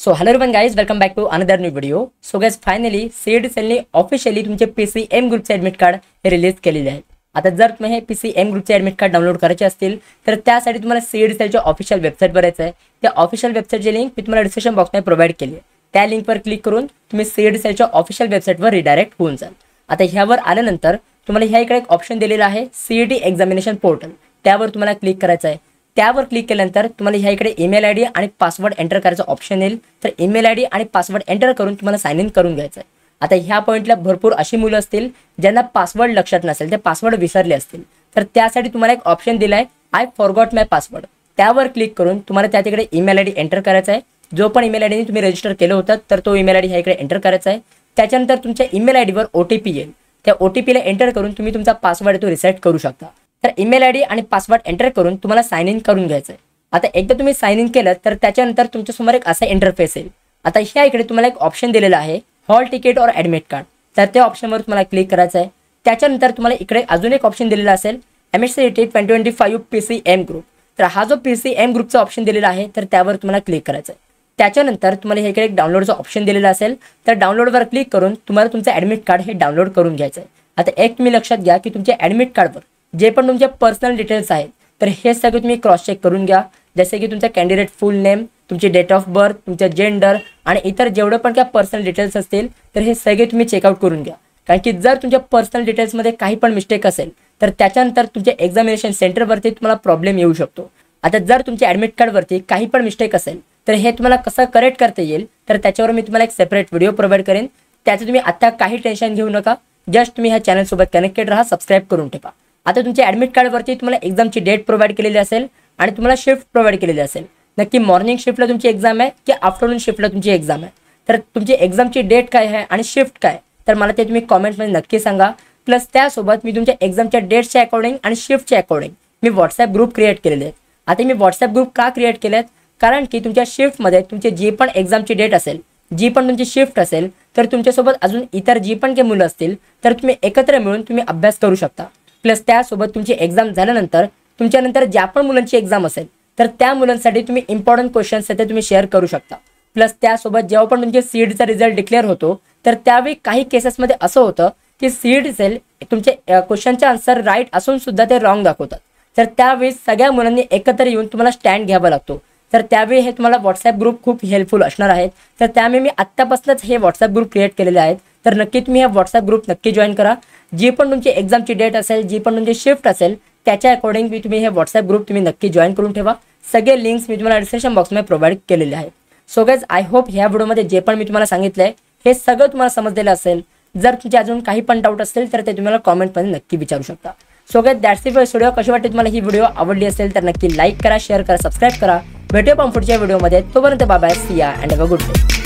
So hello everyone guys, welcome back to another new video. So guys, finally CET सेलने officially तुमचे PCM ग्रुपचे admit card हे release केलेले आहे। आता जर तुम्ही हे पीसीएम ग्रुपचे ॲडमिट कार्ड डाउनलोड करायचे असतील तर त्यासाठी तुम्हाला सीईडी सेलच्या ऑफिशियल वेबसाईटवर यायचं आहे। त्या ऑफिशियल वेबसाईटची लिंक मी तुम्हाला डिस्क्रिप्शन बॉक्समध्ये प्रोव्हाइड केली आहे। त्या लिंकवर क्लिक करून तुम्ही सीईडी सेलच्या ऑफिशियल वेबसाईटवर रिडायरेक्ट होऊन जाल। आता ह्यावर आल्यानंतर तुम्हाला ह्या इकडे एक ऑप्शन दिलेला आहे सीईडी एक्झामिनेशन पोर्टल, त्यावर तुम्हाला क्लिक करायचं आहे। त्यावर क्लिक केल्यानंतर तुम्हाला ह्या इकडे ईमेल आयडी आणि पासवर्ड एंटर करायचा ऑप्शन येईल। तर ईमेल आयडी आणि पासवर्ड एंटर करून तुम्हाला साइन इन करून घ्यायचं आहे। आता ह्या पॉइंटला भरपूर अशी मुलं असतील ज्यांना पासवर्ड लक्षात नसेल, ते पासवर्ड विसरले असतील, तर त्यासाठी तुम्हाला एक ऑप्शन दिला आहे आय फॉरगॉट माय पासवर्ड। त्यावर क्लिक करून तुम्हाला त्या तिकडे ईमेल आयडी एंटर करायचा आहे। जो पण ईमेल आयडीने तुम्ही रजिस्टर केलं होतं तर तो ईमेल आयडी ह्या इकडे एंटर करायचा आहे। त्याच्यानंतर तुमच्या ईमेल आयडीवर ओटीपी येईल। त्या ओटीपीला एंटर करून तुम्ही तुमचा पासवर्ड तो रिसेट करू शकता। तर ईमेल आयडी आणि पासवर्ड एंटर करून तुम्हाला साइन इन करून घ्यायचं आहे। आता एकदा तुम्ही साइन इन केलं तर त्याच्यानंतर तुमच्यासमोर एक असा इंटरफेस येईल। आता ह्या इकडे तुम्हाला एक ऑप्शन दिलेला आहे हॉल तिकीट और ॲडमिट कार्ड, तर त्या ऑप्शनवर तुम्हाला क्लिक करायचं आहे। त्याच्यानंतर तुम्हाला इकडे अजून एक ऑप्शन दिलेला असेल MHCET 2025 PCM ग्रुप, तर हा जो PCM ग्रुपचा ऑप्शन दिलेला आहे तर त्यावर तुम्हाला क्लिक करायचं आहे। त्याच्यानंतर तुम्हाला हे इकडे एक डाउनलोडचा ऑप्शन दिलेला असेल, तर डाउनलोडवर क्लिक करून तुम्हाला तुमचं ॲडमिट कार्ड हे डाउनलोड करून घ्यायचं आहे। आता एक तुम्ही लक्षात घ्या की तुमच्या ॲडमिट कार्डवर जे पण तुमचे पर्सनल डिटेल्स आहेत तर हे सगळे तुम्ही क्रॉस चेक करून घ्या। जसे की तुमचा कॅन्डिडेट फुल नेम, तुमची डेट ऑफ बर्थ, तुमचा जेंडर आणि इतर जेवढे पण काय पर्सनल डिटेल्स असतील तर हे सगळे तुम्ही चेकआउट करून घ्या। कारण की जर तुमच्या पर्सनल डिटेल्समध्ये काही पण मिस्टेक असेल तर त्याच्यानंतर तुमच्या एक्झामिनेशन सेंटरवरती तुम्हाला प्रॉब्लेम येऊ शकतो। आता जर तुमच्या ॲडमिट कार्डवरती काही पण मिस्टेक असेल तर हे तुम्हाला कसं करेक्ट करता येईल तर त्याच्यावर मी तुम्हाला एक सेपरेट व्हिडिओ प्रोव्हाइड करेन। त्याचं तुम्ही आता काही टेन्शन घेऊ नका, जस्ट तुम्ही ह्या चॅनलसोबत कनेक्टेड राहा, सबस्क्राईब करून ठेवा। आता तुमच्या ॲडमिट कार्डवरती तुम्हाला एक्झामची डेट प्रोव्हाइड केलेली असेल आणि तुम्हाला शिफ्ट प्रोव्हाइड केलेली असेल। नक्की मॉर्निंग शिफ्टला तुमची एक्झाम आहे की आफ्टरनून शिफ्टला तुमची एक्झाम आहे, तर तुमची एक्झामची डेट काय आहे आणि शिफ्ट काय, तर मला ते तुम्ही कॉमेंटमध्ये नक्की सांगा। प्लस त्यासोबत मी तुमच्या एक्झामच्या डेटच्या अकॉर्डिंग आणि शिफ्टच्या अकॉर्डिंग मी व्हॉट्सॲप ग्रुप क्रिएट केलेले आहेत। आता मी व्हॉट्सॲप ग्रुप का क्रिएट केले आहेत, कारण की तुमच्या शिफ्टमध्ये तुमची जी पण एक्झामची डेट असेल, जी पण तुमची शिफ्ट असेल, तर तुमच्यासोबत अजून इतर जी पण काही मुलं असतील तर तुम्ही एकत्र मिळून तुम्ही अभ्यास करू शकता। प्लस त्यासोबत तुमची एक्झाम झाल्यानंतर तुमच्यानंतर ज्या पण मुलांची एक्झाम असेल तर त्या मुलांसाठी तुम्ही इम्पॉर्टंट क्वेश्चन्स ते तुम्ही शेअर करू शकता। प्लस त्यासोबत जेव्हा पण तुमचे सीईडीचा रिझल्ट डिक्लेअर होतो तर त्यावेळी काही केसेसमध्ये असं होतं की सीईडी सेल तुमचे क्वेश्चनचे आन्सर राईट असून सुद्धा ते रॉंग दाखवतात, तर त्यावेळी सगळ्या मुलांनी एकत्र येऊन तुम्हाला स्टँड घ्यावा लागतो। तर त्यावेळी हे तुम्हाला व्हॉट्सॲप ग्रुप खूप हेल्पफुल असणार आहेत। तर त्यामुळे मी आत्तापासूनच हे व्हॉट्सॲप ग्रुप क्रिएट केलेले आहेत, तर नक्की तुम्ही हे व्हॉट्सॲप ग्रुप नक्की जॉईन करा। जी पण तुमची एक्झामची डेट असेल, जी पण तुमची शिफ्ट असेल, त्याच्या अकॉर्डिंग मी तुम्ही हे व्हॉट्सॲप ग्रुप तुम्ही नक्की जॉईन करून ठेवा। सगळे लिंक्स मी तुम्हाला डिस्क्रिप्शन बॉक्समध्ये प्रोव्हाइड केलेले आहेत। सो गाइज, आय होप ह्या व्हिडिओमध्ये जे पण मी तुम्हाला सांगितलं आहे हे सगळं तुम्हाला समजलेलं असेल। जर तुमचे अजून काही पण डाऊट असेल तर ते तुम्हाला कॉमेंटमध्ये नक्की विचारू शकता। So guys, that's it for video. कशी वाटते तुम्हाला ही व्हिडिओ आवडली असेल तर नक्की लाईक करा, शेअर करा, सबस्क्राईब करा। भेटूया पण पुढच्या व्हिडिओमध्ये, तोपर्यंत बाय बाय, सी या and have a good day.